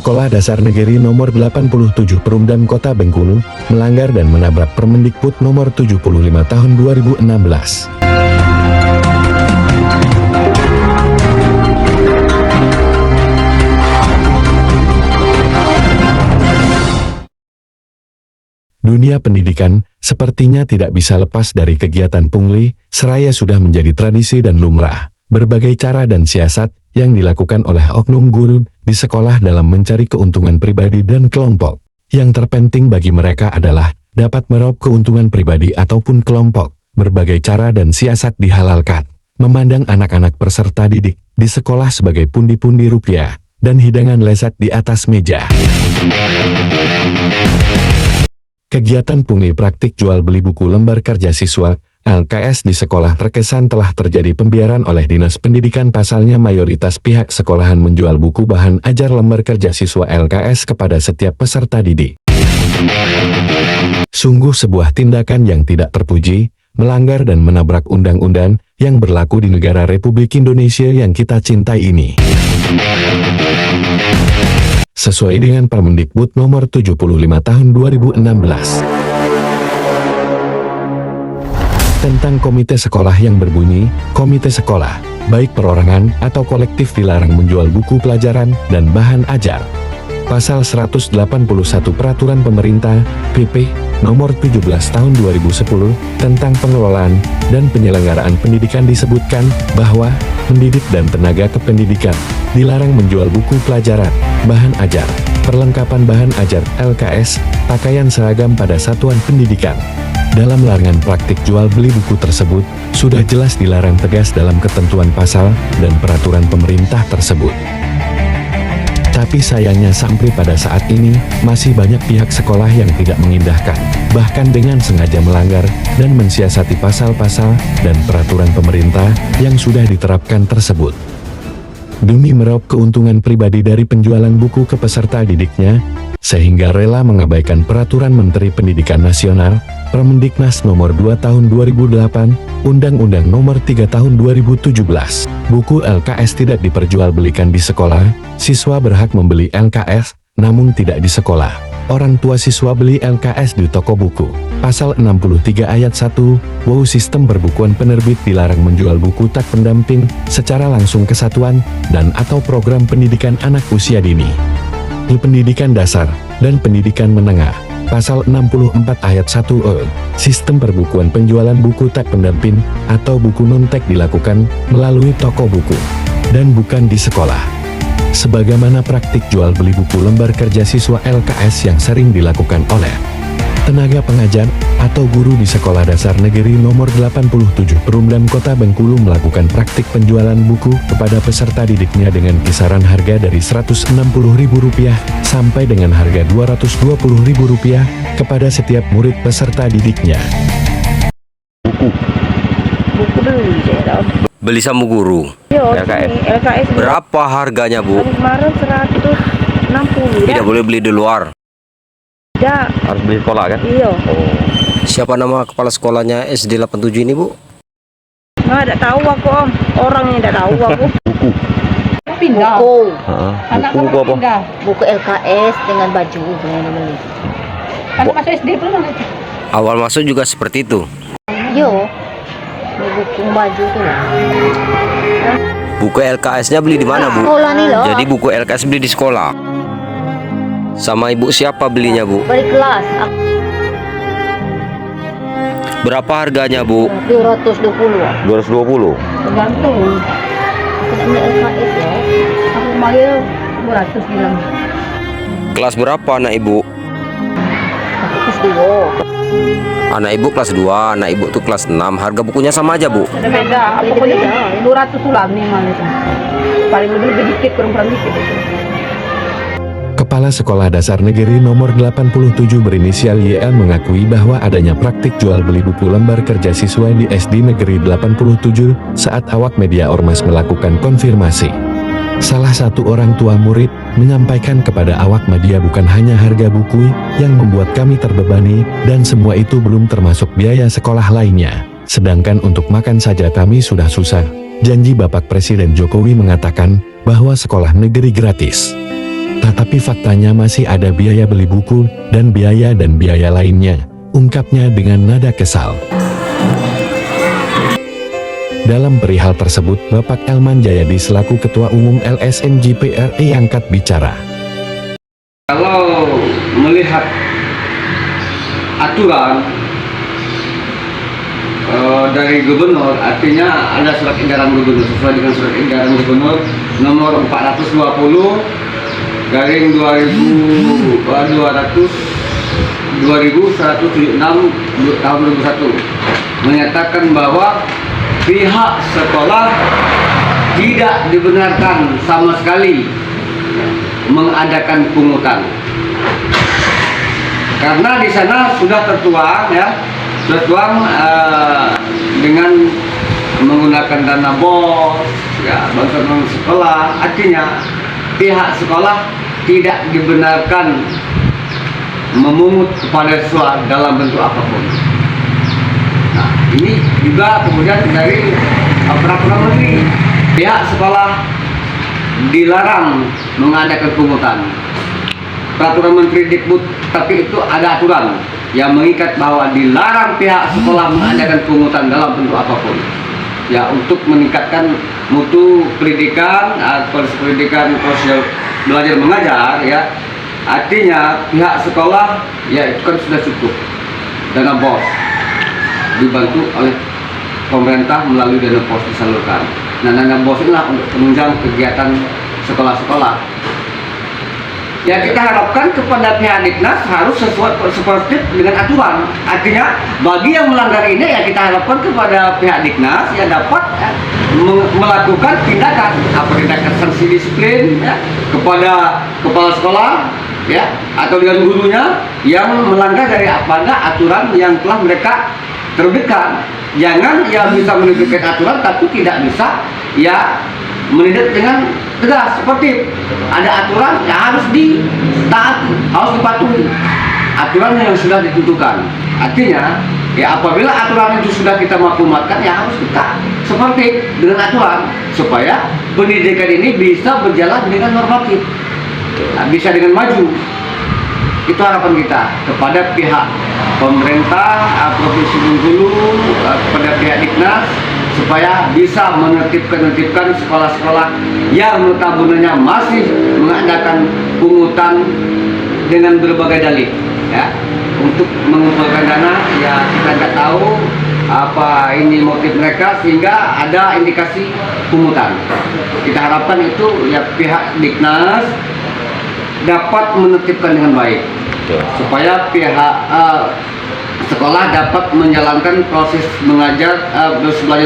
Sekolah Dasar Negeri Nomor 87 Perumdam Kota Bengkulu melanggar dan menabrak Permendikbud Nomor 75 Tahun 2016. Dunia pendidikan sepertinya tidak bisa lepas dari kegiatan pungli, seraya sudah menjadi tradisi dan lumrah. Berbagai cara dan siasat yang dilakukan oleh oknum guru di sekolah dalam mencari keuntungan pribadi dan kelompok. Yang terpenting bagi mereka adalah dapat meraup keuntungan pribadi ataupun kelompok. Berbagai cara dan siasat dihalalkan. Memandang anak-anak peserta didik di sekolah sebagai pundi-pundi rupiah dan hidangan lezat di atas meja. Kegiatan pungli praktik jual beli buku lembar kerja siswa LKS di sekolah terkesan telah terjadi pembiaran oleh Dinas Pendidikan, pasalnya mayoritas pihak sekolahan menjual buku bahan ajar lembar kerja siswa LKS kepada setiap peserta didik. Sungguh sebuah tindakan yang tidak terpuji, melanggar dan menabrak undang-undang yang berlaku di negara Republik Indonesia yang kita cintai ini. Sesuai dengan Permendikbud Nomor 75 Tahun 2016. Tentang komite sekolah yang berbunyi, komite sekolah, baik perorangan atau kolektif dilarang menjual buku pelajaran dan bahan ajar. Pasal 181 Peraturan Pemerintah, PP, Nomor 17 Tahun 2010, tentang pengelolaan dan penyelenggaraan pendidikan disebutkan bahwa pendidik dan tenaga kependidikan dilarang menjual buku pelajaran, bahan ajar, perlengkapan bahan ajar LKS, pakaian seragam pada satuan pendidikan. Dalam larangan praktik jual beli buku tersebut, sudah jelas dilarang tegas dalam ketentuan pasal dan peraturan pemerintah tersebut. Tapi sayangnya sampai pada saat ini, masih banyak pihak sekolah yang tidak mengindahkan, bahkan dengan sengaja melanggar dan mensiasati pasal-pasal dan peraturan pemerintah yang sudah diterapkan tersebut. Demi meraup keuntungan pribadi dari penjualan buku ke peserta didiknya, sehingga rela mengabaikan peraturan Menteri Pendidikan Nasional, Permendiknas Nomor 2 Tahun 2008, Undang-Undang Nomor 3 Tahun 2017. Buku LKS tidak diperjualbelikan di sekolah, siswa berhak membeli LKS, namun tidak di sekolah. Orang tua siswa beli LKS di toko buku. Pasal 63 ayat 1, WU Sistem Perbukuan Penerbit dilarang menjual buku tak pendamping secara langsung ke satuan dan atau program pendidikan anak usia dini. Di pendidikan dasar dan pendidikan menengah. Pasal 64 ayat 1 Sistem perbukuan penjualan buku tak pendamping atau buku non-tek dilakukan melalui toko buku dan bukan di sekolah. Sebagaimana praktik jual beli buku lembar kerja siswa LKS yang sering dilakukan oleh tenaga pengajar atau guru di Sekolah Dasar Negeri Nomor 87 Perumdam Kota Bengkulu melakukan praktik penjualan buku kepada peserta didiknya dengan kisaran harga dari Rp160.000 sampai dengan harga Rp220.000 kepada setiap murid peserta didiknya. Buku Beli sama guru. Yo, LKS. LKS Berapa harganya, Bu? kemarin 160 Tidak boleh beli di luar. Tidak. Harus beli sekolah kan? Iya. Siapa nama kepala sekolahnya SD 87 ini, Bu? Nggak tahu aku, Om. Orangnya tidak tahu aku. Pindah. Buku. Anak Buku apa? pindah. Buku LKS dengan baju yang dibeli. Kan masuk SD belum itu. Awal masuk juga seperti itu. Yo. Buku baju tuh lah. Buku LKS-nya beli di mana, Bu? Sekolah nih loh. Jadi buku LKS beli di sekolah. Sama ibu siapa belinya, Bu? Balik kelas. Berapa harganya, Bu? 220. 220. Tergantung. Ini LKS ya. Aku manggil 200 bilang. Kelas berapa anak ibu? Terus dulu. Anak ibu kelas 2, anak ibu tuh kelas 6. Harga bukunya sama aja, Bu? Ada beda. Pokoknya 200 ulang nih malah itu. Paling lebih dikit, kurang dikit itu. Kepala Sekolah Dasar Negeri Nomor 87 berinisial YL mengakui bahwa adanya praktik jual beli buku lembar kerja siswa di SD Negeri 87 saat awak media Ormas melakukan konfirmasi. Salah satu orang tua murid menyampaikan kepada awak media bukan hanya harga buku yang membuat kami terbebani dan semua itu belum termasuk biaya sekolah lainnya. Sedangkan untuk makan saja kami sudah susah. Janji Bapak Presiden Jokowi mengatakan bahwa sekolah negeri gratis. Tetapi faktanya masih ada biaya beli buku dan biaya lainnya, ungkapnya dengan nada kesal. Dalam perihal tersebut, Bapak Elman Jayadi selaku Ketua Umum LSM JPRI angkat bicara. Kalau melihat aturan dari gubernur, artinya ada surat edaran gubernur sesuai dengan surat edaran gubernur nomor 420 garing 2176 tahun 2001 menyatakan bahwa pihak sekolah tidak dibenarkan sama sekali mengadakan pungutan, karena di sana sudah tertuang dengan menggunakan dana BOS, bantuan sekolah. Artinya pihak sekolah tidak dibenarkan memungut kepada siswa dalam bentuk apapun. Nah, ini juga kemudian dari peraturan menteri, pihak sekolah dilarang mengadakan pungutan. Peraturan menteri Dikbud, tapi itu ada aturan yang mengikat bahwa dilarang pihak sekolah mengadakan pungutan dalam bentuk apapun. Ya, untuk meningkatkan mutu pendidikan, proses pendidikan, proses belajar mengajar, ya. Artinya pihak sekolah ya itu kan sudah cukup dana BOS dibantu oleh pemerintah melalui dana BOS disalurkan. Nah, dana BOS inilah untuk penunjang kegiatan sekolah-sekolah. Ya, kita harapkan kepada pihak Diknas harus sesuai sportif dengan aturan. Artinya bagi yang melanggar ini ya kita harapkan kepada pihak Diknas yang dapat melakukan tindakan sanksi disiplin ya, kepada kepala sekolah ya atau dengan gurunya yang melanggar dari aturan yang telah mereka terbitkan. Jangan ya bisa menerbitkan aturan tapi tidak bisa ya menindak dengan tegas. Seperti ada aturan yang harus ditaati, harus dipatuhi aturan yang sudah ditentukan. Artinya ya apabila aturan itu sudah kita maklumatkan ya harus kita seperti dengan aturan supaya pendidikan ini bisa berjalan dengan normatif, bisa dengan maju. Itu harapan kita kepada pihak pemerintah Provinsi Bengkulu, kepada pihak Diknas supaya bisa menertibkan sekolah-sekolah yang notabene masih mengadakan pungutan dengan berbagai dalih ya untuk mengumpulkan dana. Ya kita nggak tahu apa ini motif mereka sehingga ada indikasi pungutan. Kita harapkan itu ya pihak Diknas dapat menertibkan dengan baik supaya pihak sekolah dapat menjalankan proses belajar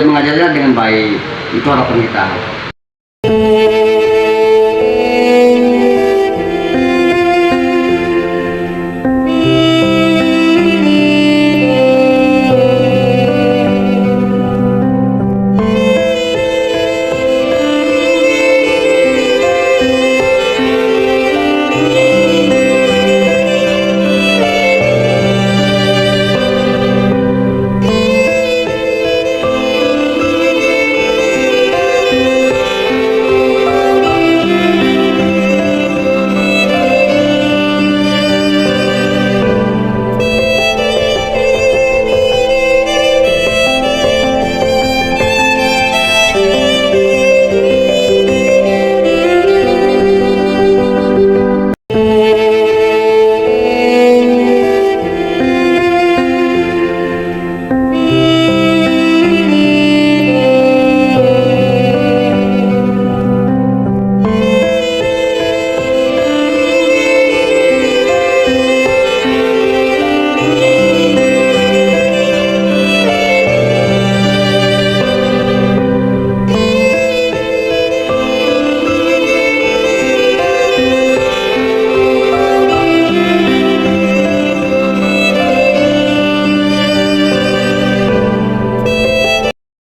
mengajarnya dengan baik. Itu harapan kita.